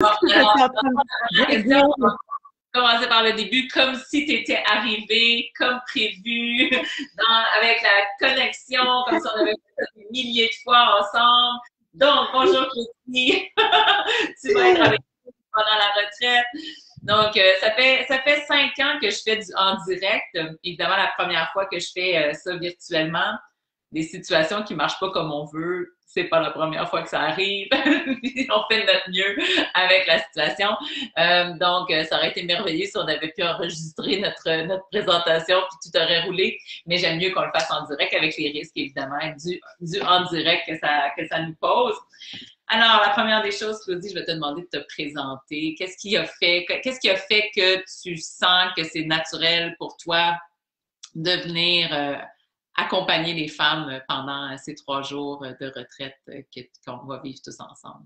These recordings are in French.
Bon, ce que alors, j'étais en train la de question, dire. on va commencer par le début, comme si tu étais arrivé, comme prévu, avec la connexion, comme si on avait fait ça des milliers de fois ensemble. Donc, bonjour Christy, tu vas être avec nous pendant la retraite. Donc, ça fait 5 ans que je fais en direct. Évidemment, la première fois que je fais ça virtuellement, des situations qui marchent pas comme on veut, c'est pas la première fois que ça arrive. On fait de notre mieux avec la situation. Donc, ça aurait été merveilleux si on avait pu enregistrer notre présentation puis tout aurait roulé. Mais j'aime mieux qu'on le fasse en direct avec les risques, évidemment, du en direct que ça nous pose. Alors, la première des choses, Claudie, je vais te demander de te présenter. Qu'est-ce qui a fait que tu sens que c'est naturel pour toi de venir accompagner les femmes pendant ces 3 jours de retraite qu'on va vivre tous ensemble?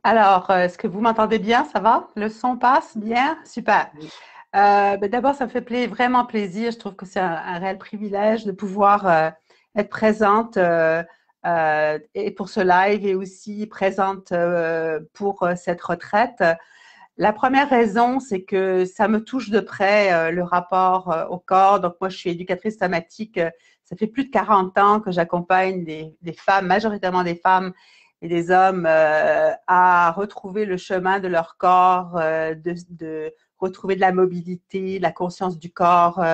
Alors, est-ce que vous m'entendez bien? Ça va? Le son passe bien? Super. D'abord, ça me fait vraiment plaisir. Je trouve que c'est un réel privilège de pouvoir être présente et pour ce live et aussi présente pour cette retraite. La première raison, c'est que ça me touche de près le rapport au corps. Donc, moi, je suis éducatrice somatique. Ça fait plus de 40 ans que j'accompagne des femmes, majoritairement des femmes et des hommes, à retrouver le chemin de leur corps, de retrouver de la mobilité, de la conscience du corps,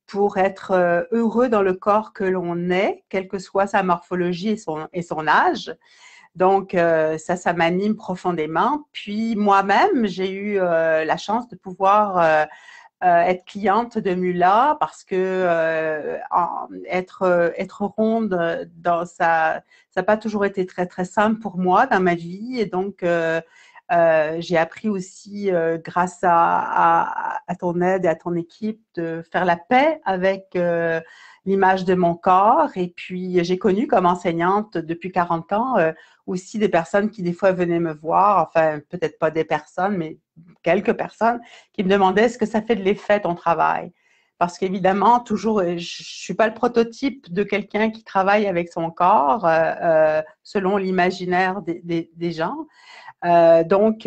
pour être heureux dans le corps que l'on est, quelle que soit sa morphologie et son âge. Donc, ça m'anime profondément. Puis, moi-même, j'ai eu la chance de pouvoir être cliente de Mula parce que être ronde ça n'a pas toujours été très, très simple pour moi dans ma vie. Et donc, j'ai appris aussi, grâce à ton aide et à ton équipe, de faire la paix avec l'image de mon corps. Et puis, j'ai connu comme enseignante depuis 40 ans aussi des personnes qui, des fois, venaient me voir, enfin, peut-être pas des personnes, mais quelques personnes qui me demandaient est-ce que ça fait de l'effet ton travail? Parce qu'évidemment, toujours, je ne suis pas le prototype de quelqu'un qui travaille avec son corps selon l'imaginaire des gens. Donc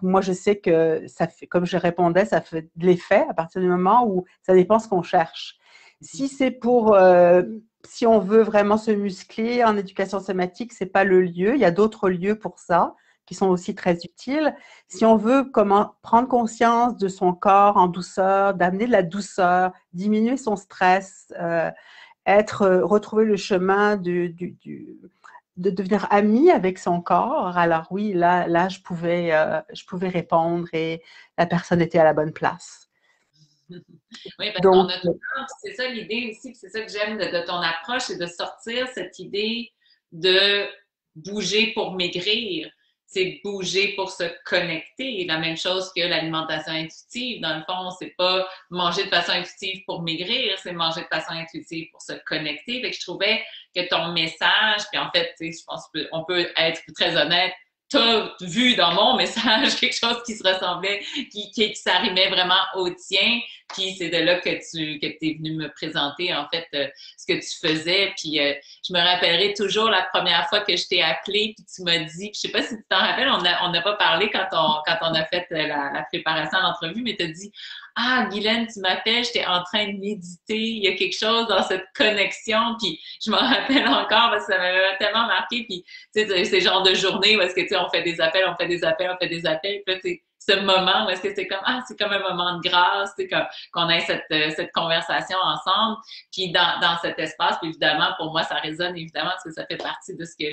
moi je sais que ça fait, comme je répondais, ça fait de l'effet à partir du moment où ça dépend ce qu'on cherche. Si c'est pour, si on veut vraiment se muscler en éducation somatique, c'est pas le lieu. Il y a d'autres lieux pour ça qui sont aussi très utiles. Si on veut comment prendre conscience de son corps en douceur, d'amener de la douceur, diminuer son stress, retrouver le chemin de devenir ami avec son corps. Alors oui, là je pouvais répondre et la personne était à la bonne place. Oui, parce qu'on Donc, a tout le temps, puis c'est ça l'idée aussi, puis c'est ça que j'aime de ton approche, c'est de sortir cette idée de bouger pour maigrir. C'est bouger pour se connecter. La même chose que l'alimentation intuitive. Dans le fond, c'est pas manger de façon intuitive pour maigrir, c'est manger de façon intuitive pour se connecter. Fait que je trouvais que ton message, puis en fait, tu sais, je pense qu'on peut être très honnête, t'as vu dans mon message quelque chose qui se ressemblait, qui s'arrimait vraiment au tien. Puis c'est de là que tu es venu me présenter en fait ce que tu faisais. Puis je me rappellerai toujours la première fois que je t'ai appelé, puis tu m'as dit, je sais pas si tu t'en rappelles, on n'a pas parlé quand on a fait la préparation à l'entrevue, mais tu as dit ah, Guylaine, tu m'appelles, j'étais en train de méditer, il y a quelque chose dans cette connexion, puis je m'en rappelle encore parce que ça m'avait tellement marqué, puis tu sais, c'est le genre de journée où est-ce que, tu sais, on fait des appels, on fait des appels, on fait des appels, puis là, tu ce moment où est-ce que c'est comme, ah, c'est comme un moment de grâce, tu sais, qu'on ait cette conversation ensemble, puis dans cet espace, puis évidemment, pour moi, ça résonne, évidemment, parce que ça fait partie de ce que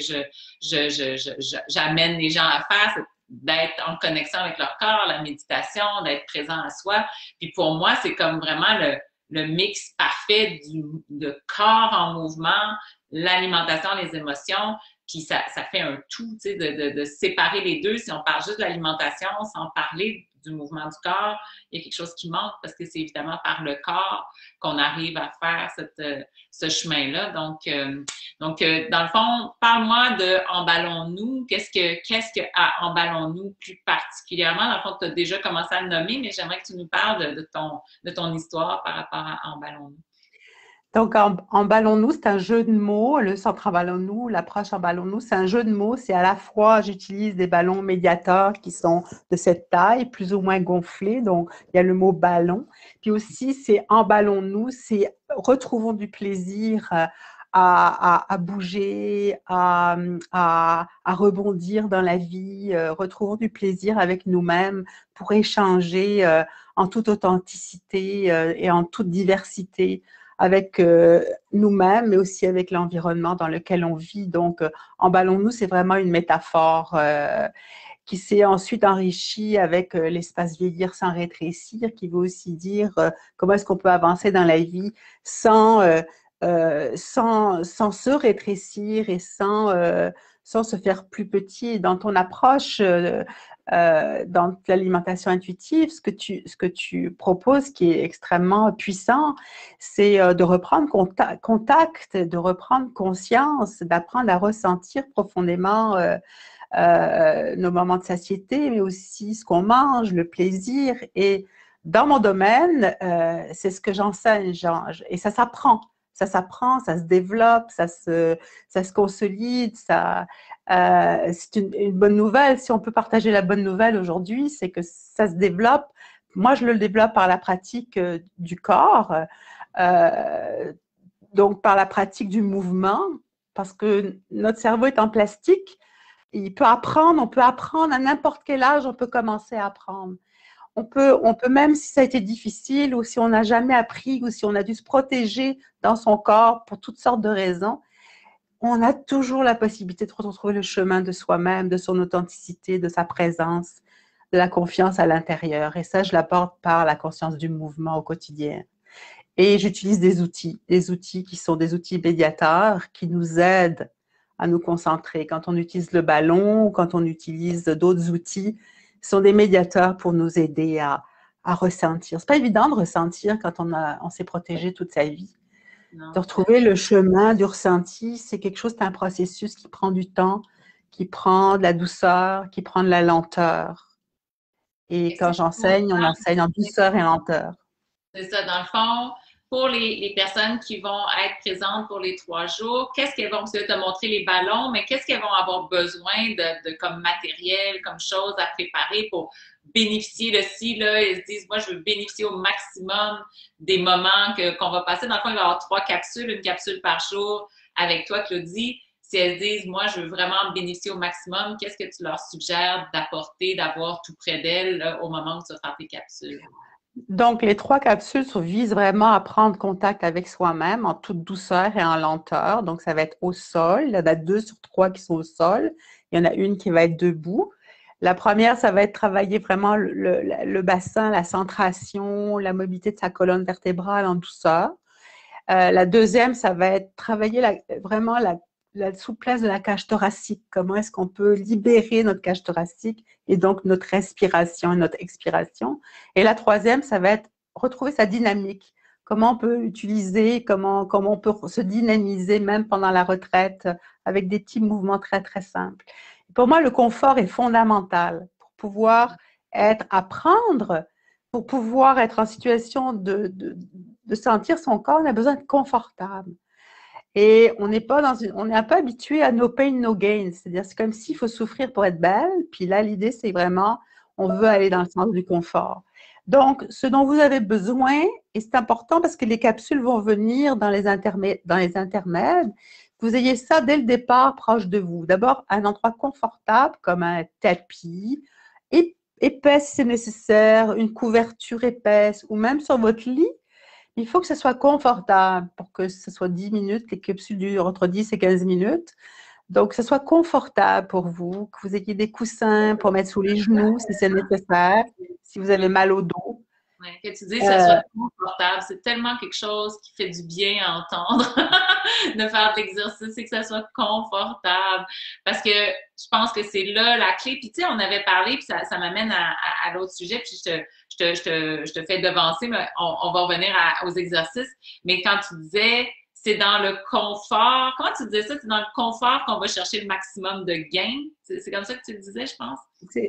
j'amène les gens à faire, d'être en connexion avec leur corps, la méditation, d'être présent à soi. Puis pour moi, c'est comme vraiment le mix parfait de corps en mouvement, l'alimentation, les émotions, puis ça fait un tout, tu sais, de séparer les deux. Si on parle juste de l'alimentation sans parler du mouvement du corps, il y a quelque chose qui manque parce que c'est évidemment par le corps qu'on arrive à faire ce chemin-là. Donc, dans le fond, parle-moi de Emballons-nous. Qu'est-ce que Emballons-nous plus particulièrement? Dans le fond, tu as déjà commencé à le nommer, mais j'aimerais que tu nous parles de ton histoire par rapport à Emballons-nous. Donc, emballons-nous, c'est un jeu de mots. Le centre emballons-nous, l'approche emballons-nous, c'est un jeu de mots. C'est à la fois, j'utilise des ballons médiateurs qui sont de cette taille, plus ou moins gonflés. Donc, il y a le mot ballon. Puis aussi, c'est emballons-nous, c'est retrouvons du plaisir à bouger, à rebondir dans la vie, retrouvons du plaisir avec nous-mêmes pour échanger en toute authenticité et en toute diversité avec nous-mêmes, mais aussi avec l'environnement dans lequel on vit. Donc, emballons-nous, c'est vraiment une métaphore qui s'est ensuite enrichie avec l'espace vieillir sans rétrécir, qui veut aussi dire comment est-ce qu'on peut avancer dans la vie sans, sans se rétrécir et sans se faire plus petit. Dans ton approche, dans l'alimentation intuitive, ce que tu proposes, qui est extrêmement puissant, c'est de reprendre contact, de reprendre conscience, d'apprendre à ressentir profondément nos moments de satiété, mais aussi ce qu'on mange, le plaisir. Et dans mon domaine, c'est ce que j'enseigne, et ça s'apprend. Ça s'apprend, ça se développe, ça se consolide. C'est une bonne nouvelle. Si on peut partager la bonne nouvelle aujourd'hui, c'est que ça se développe. Moi, je le développe par la pratique du corps, euh, donc par la pratique du mouvement, parce que notre cerveau est en plastique. Il peut apprendre, on peut apprendre à n'importe quel âge, on peut commencer à apprendre. On peut même si ça a été difficile ou si on n'a jamais appris ou si on a dû se protéger dans son corps pour toutes sortes de raisons, on a toujours la possibilité de retrouver le chemin de soi-même, de son authenticité, de sa présence, de la confiance à l'intérieur. Et ça, je l'apporte par la conscience du mouvement au quotidien. Et j'utilise des outils qui sont des outils médiateurs qui nous aident à nous concentrer. Quand on utilise le ballon ou quand on utilise d'autres outils, ce sont des médiateurs pour nous aider à ressentir. C'est pas évident de ressentir quand on s'est protégé toute sa vie. Non. De retrouver le chemin du ressenti, c'est quelque chose, c'est un processus qui prend du temps, qui prend de la douceur, qui prend de la lenteur. Et quand j'enseigne, on enseigne en douceur et en lenteur. C'est ça, dans le fond, pour les personnes qui vont être présentes pour les 3 jours, qu'est-ce qu'elles vont, parce que tu as montré les ballons, mais qu'est-ce qu'elles vont avoir besoin de comme matériel, comme chose à préparer pour bénéficier de si, là, elles se disent, moi, je veux bénéficier au maximum des moments qu'on va passer. Dans le fond, il va y avoir 3 capsules, une capsule par jour avec toi, Claudie. Si elles se disent, moi, je veux vraiment bénéficier au maximum, qu'est-ce que tu leur suggères d'apporter, d'avoir tout près d'elles au moment où tu vas faire tes capsules? Donc, les 3 capsules visent vraiment à prendre contact avec soi-même en toute douceur et en lenteur. Donc, ça va être au sol. Il y en a 2 sur 3 qui sont au sol. Il y en a une qui va être debout. La première, ça va être travailler vraiment le bassin, la centration, la mobilité de sa colonne vertébrale en douceur. La deuxième, ça va être travailler vraiment la souplesse de la cage thoracique. Comment est-ce qu'on peut libérer notre cage thoracique et donc notre respiration et notre expiration. Et la troisième, ça va être retrouver sa dynamique. Comment on peut utiliser, comment on peut se dynamiser même pendant la retraite avec des petits mouvements très, très simples. Pour moi, le confort est fondamental pour pouvoir apprendre, pour pouvoir être en situation de sentir son corps, on a besoin d'être confortable. Et on n'est pas on est un peu habitué à no pain, no gain. C'est-à-dire, c'est comme s'il faut souffrir pour être belle. Puis là, l'idée, c'est vraiment, on veut aller dans le sens du confort. Donc, ce dont vous avez besoin, et c'est important parce que les capsules vont venir dans les intermèdes, que vous ayez ça dès le départ proche de vous. D'abord, un endroit confortable comme un tapis, épais si c'est nécessaire, une couverture épaisse ou même sur votre lit. Il faut que ce soit confortable pour que ce soit 10 minutes. Les capsules durent entre 10 et 15 minutes. Donc, que ce soit confortable pour vous, que vous ayez des coussins pour mettre sous les genoux si c'est nécessaire, si vous avez mal au dos. Ouais, que tu dis que ça soit confortable, c'est tellement quelque chose qui fait du bien à entendre de faire de l'exercice et que ça soit confortable. Parce que je pense que c'est là la clé. Puis tu sais, on avait parlé, puis ça m'amène à l'autre sujet, puis je te fais devancer, mais on va revenir aux exercices. Mais quand tu disais, c'est dans le confort, comment tu disais ça? C'est dans le confort qu'on va chercher le maximum de gains. C'est comme ça que tu le disais, je pense.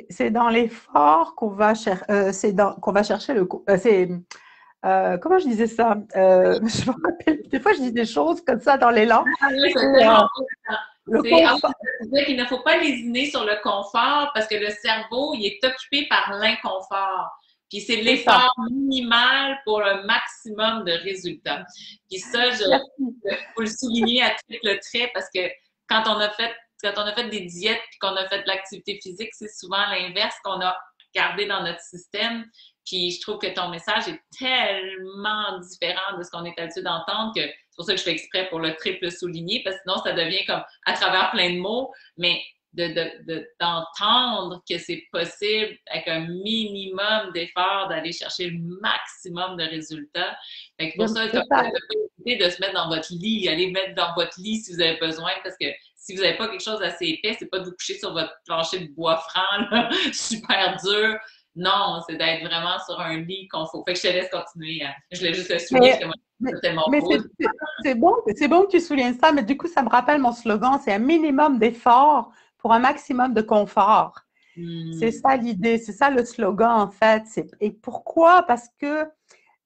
C'est dans l'effort qu'on va, qu'on va chercher comment je disais ça? Je me rappelle, des fois, je dis des choses comme ça dans l'élan. Ah oui, C'est c'est tellement le c'est confort. c'est dire qu'il ne faut pas lésiner sur le confort parce que le cerveau, il est occupé par l'inconfort. Puis c'est C'est ça. l'effort minimal pour le maximum de résultats. Puis ça, Merci. faut le souligner à triple trait parce que quand on a fait, quand on a fait des diètes puis qu'on a fait de l'activité physique, c'est souvent l'inverse qu'on a gardé dans notre système. Puis je trouve que ton message est tellement différent de ce qu'on est habitué d'entendre que c'est pour ça que je fais exprès pour le triple souligner, parce que sinon ça devient comme à travers plein de mots, mais d'entendre que c'est possible avec un minimum d'efforts d'aller chercher le maximum de résultats. Fait que pour ça, C'est comme ça. de se mettre dans votre lit, allez mettre dans votre lit si vous avez besoin, parce que si vous n'avez pas quelque chose d'assez épais, c'est pas de vous coucher sur votre plancher de bois franc, là, super dur. Non, c'est d'être vraiment sur un lit qu'on faut. Fait que je te laisse continuer. Hein. Je voulais juste le souligner parce Mais, que moi, mais, c'est tellement mais beau. c'est bon que tu soulignes ça, mais du coup, ça me rappelle mon slogan, c'est un minimum d'effort pour un maximum de confort. C'est Hmm. ça l'idée, c'est ça le slogan en fait. Et pourquoi? Parce que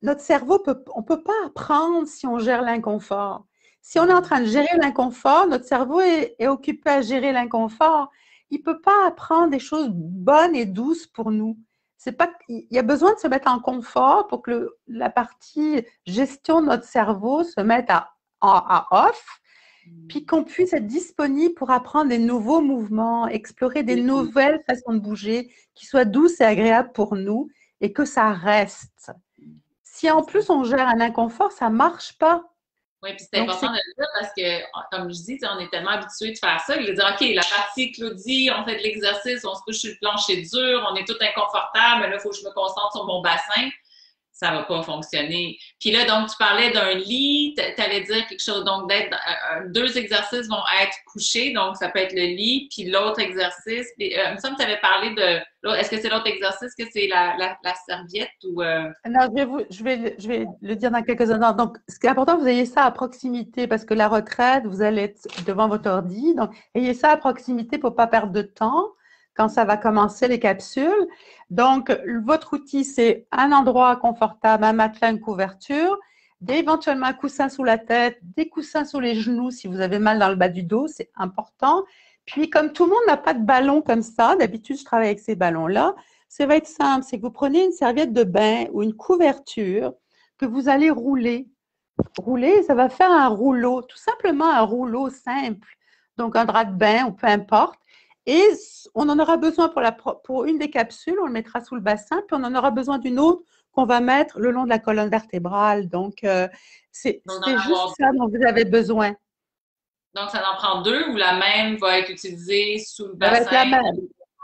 notre cerveau, on ne peut pas apprendre si on gère l'inconfort. Si on est en train de gérer l'inconfort, notre cerveau est occupé à gérer l'inconfort. Il ne peut pas apprendre des choses bonnes et douces pour nous. C'est pas, il y a besoin de se mettre en confort pour que la partie gestion de notre cerveau se mette à off, puis qu'on puisse être disponible pour apprendre des nouveaux mouvements, explorer des nouvelles façons de bouger qui soient douces et agréables pour nous et que ça reste. Si en plus on gère un inconfort, ça ne marche pas. Oui, puis c'est Donc, important c'est de le dire parce que, comme je dis, on est tellement habitué de faire ça. Il de dire, OK, la partie Claudie, on fait de l'exercice, on se couche sur le plancher dur, on est tout inconfortable, mais là, il faut que je me concentre sur mon bassin. Ça va pas fonctionner. Puis là, donc, tu parlais d'un lit, tu allais dire quelque chose, donc d'être, deux exercices vont être couchés, donc ça peut être le lit, puis l'autre exercice, puis, il me semble que tu avais parlé de, est-ce que c'est l'autre exercice que c'est la serviette ou... non, je vais le dire dans quelques instants. Donc, ce qui est important, vous ayez ça à proximité parce que la retraite, vous allez être devant votre ordi. Donc, ayez ça à proximité pour ne pas perdre de temps quand ça va commencer les capsules. Donc, votre outil, c'est un endroit confortable, un matelas, une couverture, éventuellement un coussin sous la tête, des coussins sous les genoux si vous avez mal dans le bas du dos, c'est important. Puis, comme tout le monde n'a pas de ballon comme ça, d'habitude, je travaille avec ces ballons-là. Ça va être simple, c'est que vous prenez une serviette de bain ou une couverture que vous allez rouler. Rouler, ça va faire un rouleau, tout simplement un rouleau simple. Donc un drap de bain ou peu importe. Et on en aura besoin pour une des capsules, on le mettra sous le bassin, puis on en aura besoin d'une autre qu'on va mettre le long de la colonne vertébrale. Donc, c'est donc, d'en juste avoir ça dont vous avez besoin. Donc, ça en prend deux ou la même va être utilisée sous le Ça va être bassin,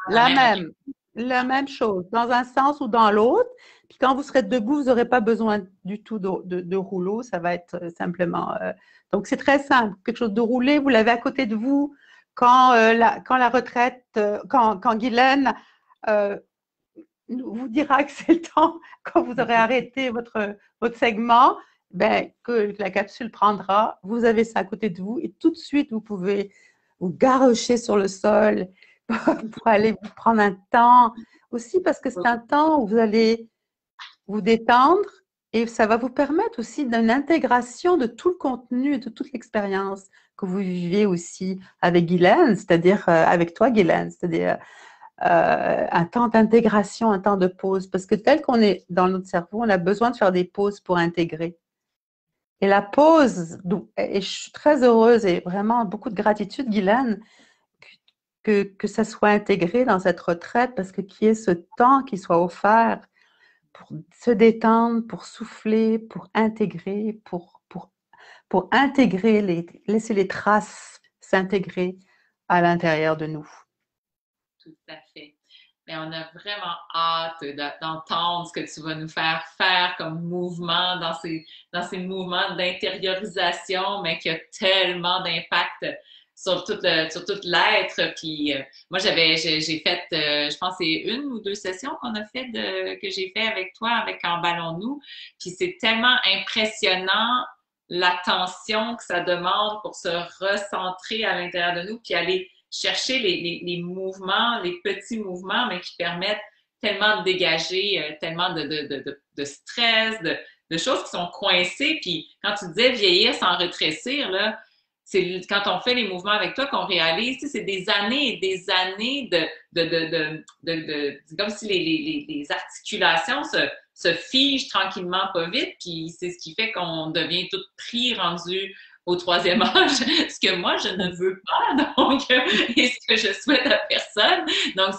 la la même, OK. même, la même chose, dans un sens ou dans l'autre. Puis quand vous serez debout, vous n'aurez pas besoin du tout de rouleau. Ça va être simplement. Donc c'est très simple. Quelque chose de roulé, vous l'avez à côté de vous. Quand la retraite, quand Guylaine euh, vous dira que c'est le temps, quand vous aurez arrêté votre segment, ben, que la capsule prendra, vous avez ça à côté de vous et tout de suite, vous pouvez vous garrocher sur le sol pour aller vous prendre un temps. Aussi parce que c'est un temps où vous allez vous détendre et ça va vous permettre aussi d'une intégration de tout le contenu et de toute l'expérience que vous vivez aussi avec Guylaine, c'est-à-dire avec toi, Guylaine, c'est-à-dire un temps d'intégration, un temps de pause. Parce que tel qu'on est dans notre cerveau, on a besoin de faire des pauses pour intégrer. Et la pause, et je suis très heureuse et vraiment beaucoup de gratitude, Guylaine, que ça soit intégré dans cette retraite, parce que qu'il y ait ce temps qui soit offert pour se détendre, pour souffler, pour intégrer, pour intégrer, laisser les traces s'intégrer à l'intérieur de nous. Tout à fait. Mais on a vraiment hâte d'entendre ce que tu vas nous faire comme mouvement dans ces mouvements d'intériorisation, mais qui a tellement d'impact sur tout l'être. Puis moi, j'ai fait, je pense, que c'est une ou deux sessions qu'on a fait que j'ai fait avec toi, avec Emballons-nous. Puis c'est tellement impressionnant l'attention que ça demande pour se recentrer à l'intérieur de nous, puis aller chercher les mouvements, les petits mouvements, mais qui permettent tellement de dégager tellement de stress, de choses qui sont coincées. Puis quand tu disais vieillir sans rétrécir, là, c'est quand on fait les mouvements avec toi qu'on réalise, tu sais, c'est des années et des années comme si les articulations se figent tranquillement pas vite, puis c'est ce qui fait qu'on devient tout pris, rendu au troisième âge, ce que moi, je ne veux pas, donc, et ce que je souhaite à personne. Donc,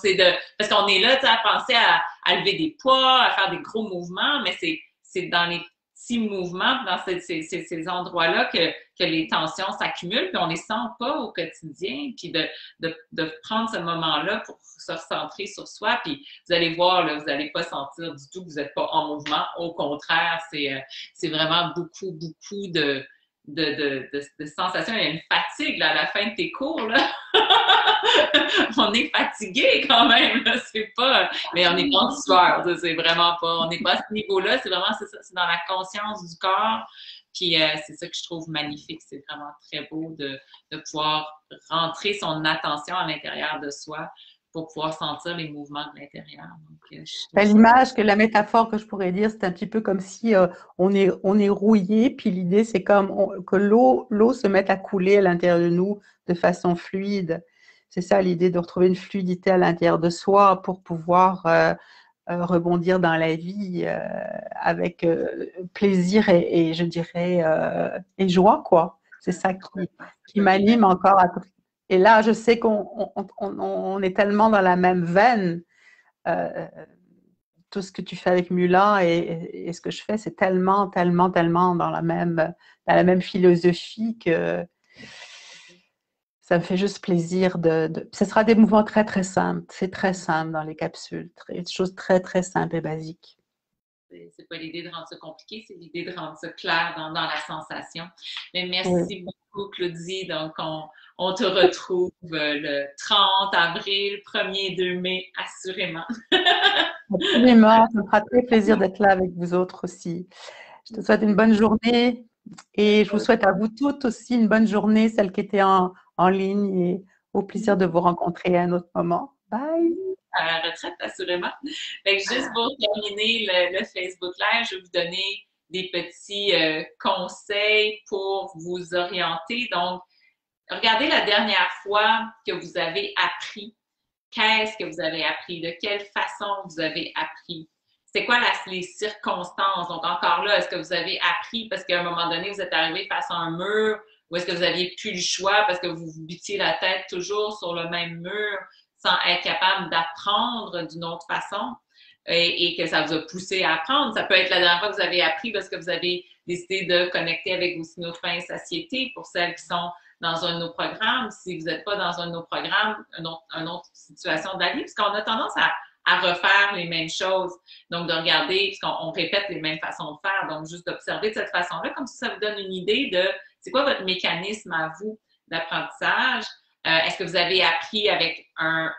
parce qu'on est là, tu sais, à penser à lever des poids, à faire des gros mouvements, mais c'est dans les petits mouvements, dans ces endroits-là que les tensions s'accumulent, puis on les sent pas au quotidien, puis de prendre ce moment-là pour se recentrer sur soi, puis vous allez voir, là, vous n'allez pas sentir du tout que vous n'êtes pas en mouvement. Au contraire, c'est vraiment beaucoup, beaucoup de sensations. Il y a une fatigue là, à la fin de tes cours, là. On est fatigué quand même, là. C'est pas, mais on n'est pas en sueur, c'est vraiment pas, on n'est pas à ce niveau-là, c'est vraiment, c'est ça, c'est dans la conscience du corps, puis c'est ça que je trouve magnifique, c'est vraiment très beau de pouvoir rentrer son attention à l'intérieur de soi pour pouvoir sentir les mouvements de l'intérieur. Donc, l'image, que la métaphore que je pourrais dire, c'est un petit peu comme si on est rouillé, puis l'idée, c'est comme que l'eau se mette à couler à l'intérieur de nous de façon fluide. C'est ça l'idée, de retrouver une fluidité à l'intérieur de soi pour pouvoir rebondir dans la vie avec plaisir et je dirais et joie, quoi. C'est ça qui m'anime encore. Et là, je sais qu'on est tellement dans la même veine. Tout ce que tu fais avec Mula et ce que je fais, c'est tellement, tellement, tellement dans la même philosophie que ça me fait juste plaisir Ce sera des mouvements très, très simples. C'est très simple dans les capsules. Des choses très, très simples et basiques. C'est pas l'idée de rendre ça compliqué, c'est l'idée de rendre ça clair dans la sensation. Mais merci Oui. beaucoup, Claudie. Donc, on te retrouve le 30 avril, 1er et 2 mai, assurément. Absolument. Ça me fera très plaisir d'être là avec vous autres aussi. Je te souhaite une bonne journée et je vous souhaite à vous toutes aussi une bonne journée, celles qui étaient en ligne, et au plaisir de vous rencontrer à un autre moment. Bye! À la retraite, assurément. Fait que juste pour terminer le Facebook Live, je vais vous donner des petits conseils pour vous orienter. Donc, regardez la dernière fois que vous avez appris. Qu'est-ce que vous avez appris? De quelle façon vous avez appris? C'est quoi les circonstances? Donc, encore là, est-ce que vous avez appris parce qu'à un moment donné, vous êtes arrivé face à un mur, ou est-ce que vous aviez plus le choix parce que vous vous buttiez la tête toujours sur le même mur sans être capable d'apprendre d'une autre façon et que ça vous a poussé à apprendre? Ça peut être la dernière fois que vous avez appris parce que vous avez décidé de connecter avec vos signaux de faim et satiété pour celles qui sont dans un de nos programmes. Si vous n'êtes pas dans un de nos programmes, une autre situation de la vie, parce qu'on a tendance à refaire les mêmes choses. Donc, de regarder, parce qu'on répète les mêmes façons de faire, donc juste d'observer de cette façon-là, comme ça vous donne une idée de c'est quoi votre mécanisme à vous d'apprentissage. Est-ce que vous avez appris avec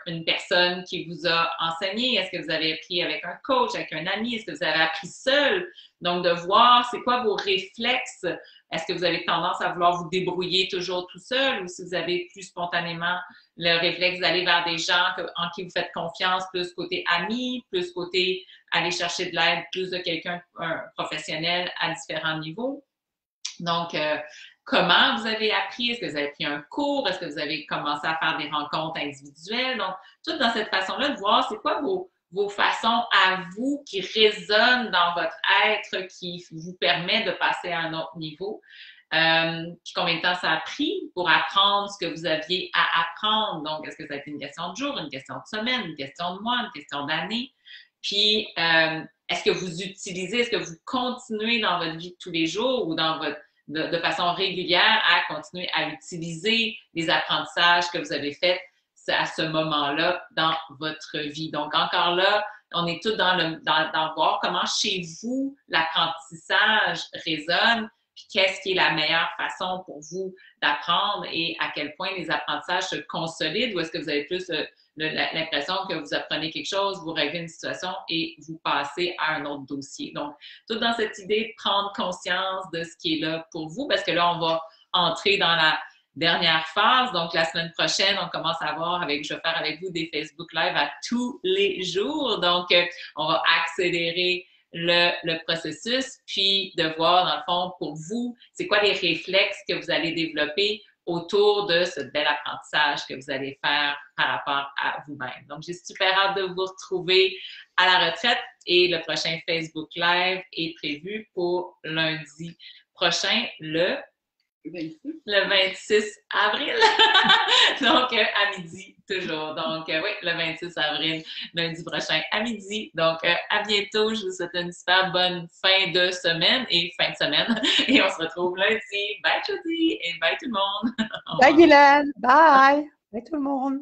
une personne qui vous a enseigné? Est-ce que vous avez appris avec un coach, avec un ami? Est-ce que vous avez appris seul? Donc, de voir c'est quoi vos réflexes. Est-ce que vous avez tendance à vouloir vous débrouiller toujours tout seul ou si vous avez plus spontanément le réflexe d'aller vers des gens en qui vous faites confiance, plus côté ami, plus côté aller chercher de l'aide, plus de quelqu'un, un professionnel à différents niveaux. Donc, comment vous avez appris? Est-ce que vous avez pris un cours? Est-ce que vous avez commencé à faire des rencontres individuelles? Donc, tout dans cette façon-là de voir c'est quoi vos façons à vous qui résonnent dans votre être, qui vous permet de passer à un autre niveau. Puis combien de temps ça a pris pour apprendre ce que vous aviez à apprendre? Donc, est-ce que ça a été une question de jour, une question de semaine, une question de mois, une question d'année? Puis, est-ce que vous utilisez, est-ce que vous continuez dans votre vie de tous les jours ou dans votre de façon régulière à continuer à utiliser les apprentissages que vous avez faits à ce moment-là dans votre vie. Donc, encore là, on est tous dans voir comment chez vous l'apprentissage résonne, puis qu'est-ce qui est la meilleure façon pour vous d'apprendre et à quel point les apprentissages se consolident ou est-ce que vous avez plus l'impression que vous apprenez quelque chose, vous réglez une situation et vous passez à un autre dossier. Donc, tout dans cette idée de prendre conscience de ce qui est là pour vous, parce que là, on va entrer dans la dernière phase. Donc, la semaine prochaine, on commence à voir je vais faire avec vous des Facebook Live à tous les jours. Donc, on va accélérer le processus, puis de voir, dans le fond, pour vous, c'est quoi les réflexes que vous allez développer autour de ce bel apprentissage que vous allez faire par rapport à vous-même. Donc, j'ai super hâte de vous retrouver à la retraite et le prochain Facebook Live est prévu pour lundi prochain, le 26 avril. Donc, à midi, toujours. Donc, oui, le 26 avril, lundi prochain, à midi. Donc, à bientôt. Je vous souhaite une super bonne fin de semaine et fin de semaine. Et on se retrouve lundi. Bye, Judy, et bye tout le monde. Bye, Guylaine. Bye. Bye, tout le monde.